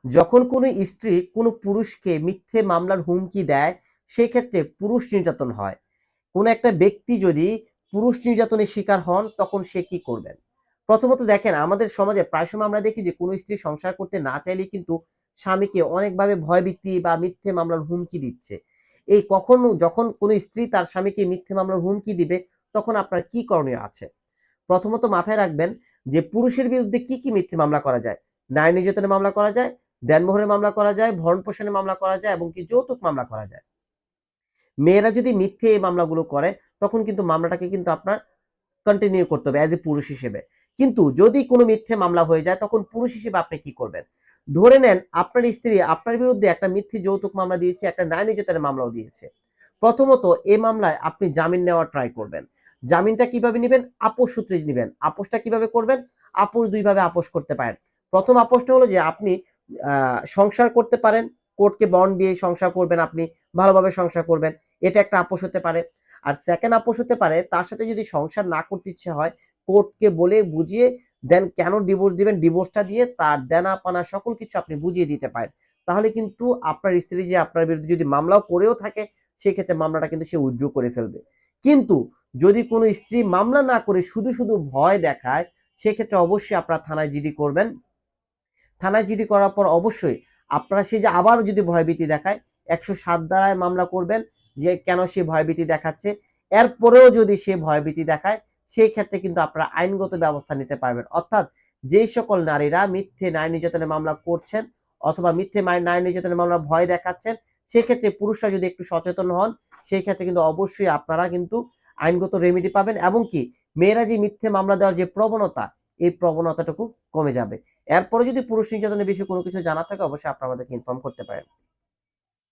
যখন কোনো স্ত্রী কোনো পুরুষকে মিথ্যে মামলার হুমকি দেয়, সেই ক্ষেত্রে পুরুষ নির্যাতন হয়। কোনো একটা ব্যক্তি যদি পুরুষ নির্যাতনের শিকার হন, তখন সে কি করবেন? প্রথমত দেখেন, আমাদের সমাজে প্রায় সময় আমরা দেখি যে কোনো স্ত্রী সংসার করতে না চাইলেই কিন্তু স্বামীকে অনেকভাবে ভয়ভীতি বা মিথ্যে মামলার হুমকি দিচ্ছে। এই কখনো যখন কোনো স্ত্রী তার স্বামীকে মিথ্যে মামলার হুমকি দিবে, তখন আপনার কি করণীয় আছে? প্রথমত মাথায় রাখবেন যে পুরুষের বিরুদ্ধে কি কি মিথ্যে মামলা করা যায়। নারী নির্যাতনের মামলা করা যায়, দেনমোহরের মামলা করা যায়, ভরণ পোষণের মামলা করা যায় এবং কি যৌতুক মামলা করা যায়। মেয়েরা যদি মিথ্যে এই মামলাগুলো করে, তখন কিন্তু মামলাটাকে কিন্তু আপনার কন্টিনিউ করতে হবে অ্যাজ এ পুরুষ হিসেবে। কিন্তু যদি কোনো মিথ্যে মামলা হয়ে যায়, তখন পুরুষ হিসেবে আপনি কি করবেন? ধরে নেন আপনার স্ত্রী আপনার বিরুদ্ধে একটা মিথ্যে যৌতুক মামলা দিয়েছে, একটা নারী নির্যাতনের মামলাও দিয়েছে। প্রথমত এই মামলায় আপনি জামিন নেওয়ার ট্রাই করবেন। জামিনটা কিভাবে নিবেন? আপোষ সূত্রে নিবেন। আপোষটা কিভাবে করবেন? আপোষ ২ ভাবে আপোষ করতে পারেন। প্রথম আপোষটা হলো যে আপনি সংসার করতে পারেন, কোর্টকে বন্ড দিয়ে সংসার করবেন আপনি, ভালোভাবে সংসার করবেন। এটা একটা আপোষ হতে পারে। আর সেকেন্ড আপোষ হতে পারে, তার সাথে যদি সংসার না করতে ইচ্ছে হয়, কোর্টকে বলে বুঝিয়ে দেন কেন ডিভোর্স দিবেন, ডিভোর্সটা দিয়ে তার দেনা-পানা সকল কিছু আপনি বুঝিয়ে দিতে পারেন। তাহলে কিন্তু আপনার স্ত্রী যে আপনার বিরুদ্ধে যদি মামলাও করেও থাকে, সেক্ষেত্রে মামলাটা কিন্তু সে উইথড্র করে ফেলবে। কিন্তু যদি কোনো স্ত্রী মামলা না করে শুধু ভয় দেখায়, সেক্ষেত্রে অবশ্যই আপনারা থানায় জিডি করবেন। থানায় জিডি করার পর অবশ্যই আপনারা সে যে আবার যদি ভয়ভীতি দেখায়, ১০৭ ধারায় মামলা করবেন যে কেন সে ভয়ভীতি দেখাচ্ছে। এরপরেও যদি সে ভয়ভীতি দেখায়, সেই ক্ষেত্রে কিন্তু আপনারা আইনগত ব্যবস্থা নিতে পারবেন। অর্থাৎ যেই সকল নারীরা মিথ্যে নারী নির্যাতনের মামলা করছেন অথবা মিথ্যে নারী নির্যাতনের মামলা ভয় দেখাচ্ছেন, সেক্ষেত্রে পুরুষরা যদি একটু সচেতন হন, সেই ক্ষেত্রে কিন্তু অবশ্যই আপনারা কিন্তু আইনগত রেমেডি পাবেন এবং কি মেয়েরা যে মিথ্যে মামলা দেওয়ার যে প্রবণতা, এই প্রবণতাটুকু কমে যাবে। এরপরে যদি পুরুষ নির্যাতনের বিষয়ে কোনো কিছু জানা থাকে, অবশ্যই আপনারা আমাদেরকে ইনফর্ম করতে পারেন।